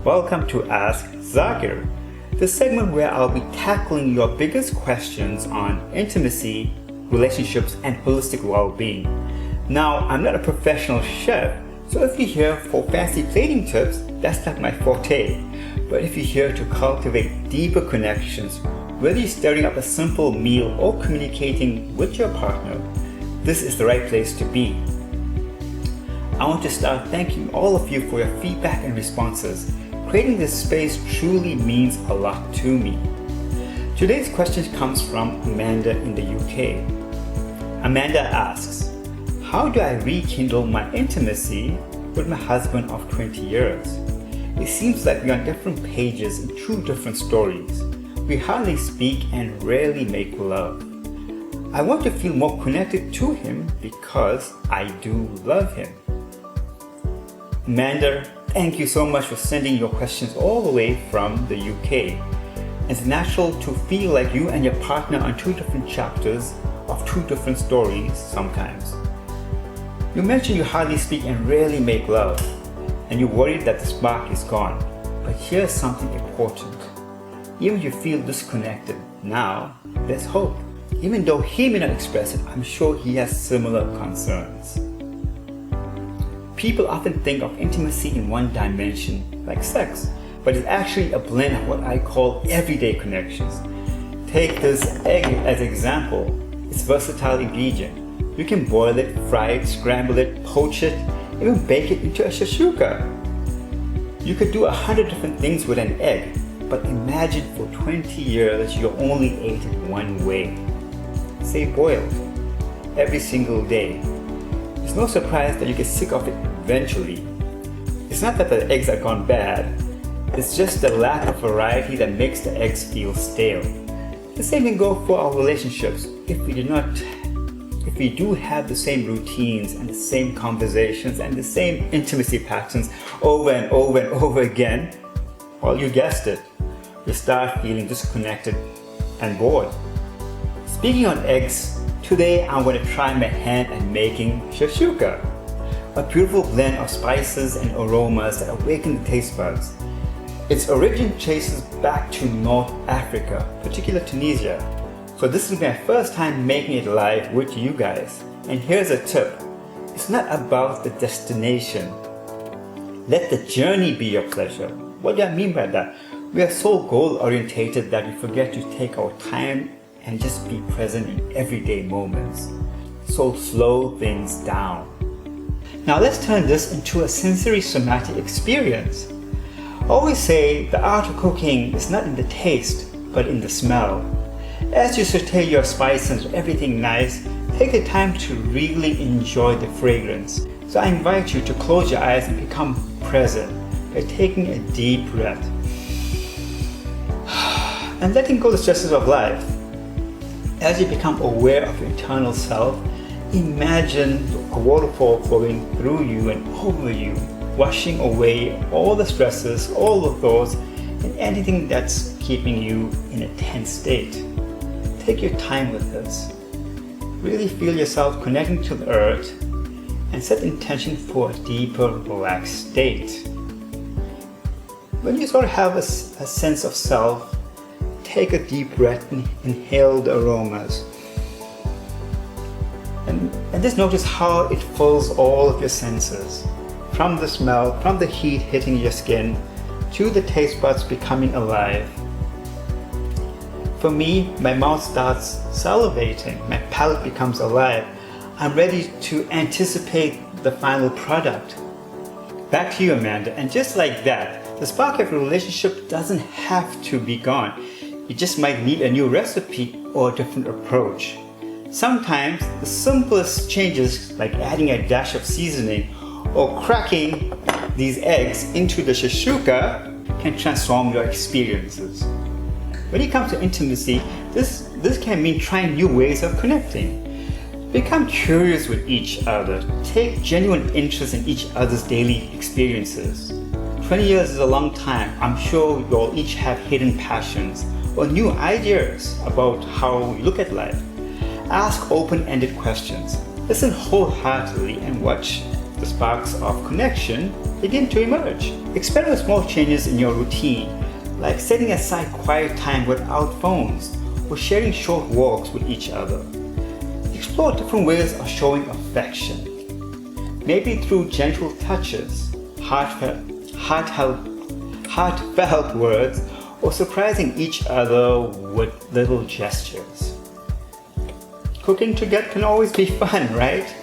Welcome to Ask Zager, the segment where I'll be tackling your biggest questions on intimacy, relationships, and holistic well-being. Now, I'm not a professional chef, so if you're here for fancy plating tips, that's not my forte. But if you're here to cultivate deeper connections, whether you're stirring up a simple meal or communicating with your partner, this is the right place to be. I want to start thanking all of you for your feedback and responses. Creating this space truly means a lot to me. Today's question comes from Amanda in the UK. Amanda asks, how do I rekindle my intimacy with my husband of 20 years? It seems like we're on different pages in two different stories. We hardly speak and rarely make love. I want to feel more connected to him because I do love him. Amanda, thank you so much for sending your questions all the way from the UK. It's natural to feel like you and your partner are on two different chapters of two different stories sometimes. You mentioned you hardly speak and rarely make love, and you're worried that the spark is gone. But here's something important. Even if you feel disconnected now, there's hope. Even though he may not express it, I'm sure he has similar concerns. People often think of intimacy in one dimension, like sex, but it's actually a blend of what I call everyday connections. Take this egg as an example. It's a versatile ingredient. You can boil it, fry it, scramble it, poach it, even bake it into a shakshuka. You could do 100 different things with an egg, but imagine for 20 years you only ate it one way. Say boiled, every single day. It's no surprise that you get sick of it eventually. It's not that the eggs are gone bad, it's just the lack of variety that makes the eggs feel stale. The same can go for our relationships. If we do have the same routines and the same conversations and the same intimacy patterns over and over and over again, well, you guessed it, you start feeling disconnected and bored. Speaking on eggs, today I'm going to try my hand at making shakshuka, a beautiful blend of spices and aromas that awaken the taste buds. Its origin traces back to North Africa, particularly Tunisia. So this is my first time making it live with you guys. And here's a tip. It's not about the destination. Let the journey be your pleasure. What do I mean by that? We are so goal-orientated that we forget to take our time and just be present in everyday moments. So slow things down. Now let's turn this into a sensory somatic experience. I always say the art of cooking is not in the taste, but in the smell. As you saute your spices and everything nice, take the time to really enjoy the fragrance. So I invite you to close your eyes and become present by taking a deep breath and letting go the stresses of life. As you become aware of your internal self, imagine a waterfall flowing through you and over you, washing away all the stresses, all the thoughts, and anything that's keeping you in a tense state. Take your time with this. Really feel yourself connecting to the earth and set the intention for a deeper, relaxed state. When you sort of have a sense of self, take a deep breath and inhale the aromas. And just notice how it fills all of your senses. From the smell, from the heat hitting your skin, to the taste buds becoming alive. For me, my mouth starts salivating, my palate becomes alive. I'm ready to anticipate the final product. Back to you, Amanda, and just like that, the spark of a relationship doesn't have to be gone. You just might need a new recipe or a different approach. Sometimes the simplest changes, like adding a dash of seasoning or cracking these eggs into the shakshuka, can transform your experiences. When it comes to intimacy, this can mean trying new ways of connecting. Become curious with each other. Take genuine interest in each other's daily experiences. 20 years is a long time. I'm sure you all each have hidden passions or new ideas about how you look at life. Ask open-ended questions. Listen wholeheartedly and watch the sparks of connection begin to emerge. Experiment with small changes in your routine, like setting aside quiet time without phones or sharing short walks with each other. Explore different ways of showing affection, maybe through gentle touches, heartfelt words, or surprising each other with little gestures. Cooking together can always be fun, right?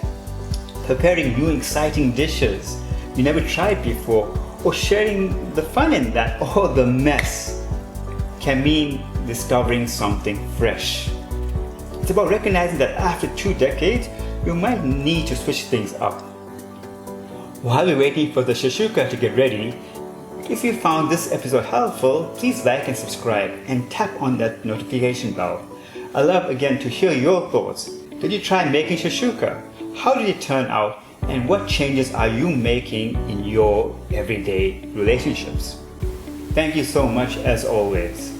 Preparing new exciting dishes you never tried before, or sharing the fun in that or the mess can mean discovering something fresh. It's about recognizing that after 2 decades, you might need to switch things up. While we're waiting for the Shakshuka to get ready, if you found this episode helpful, please like and subscribe and tap on that notification bell. I'd love again to hear your thoughts. Did you try making Shakshuka? How did it turn out? And what changes are you making in your everyday relationships? Thank you so much as always.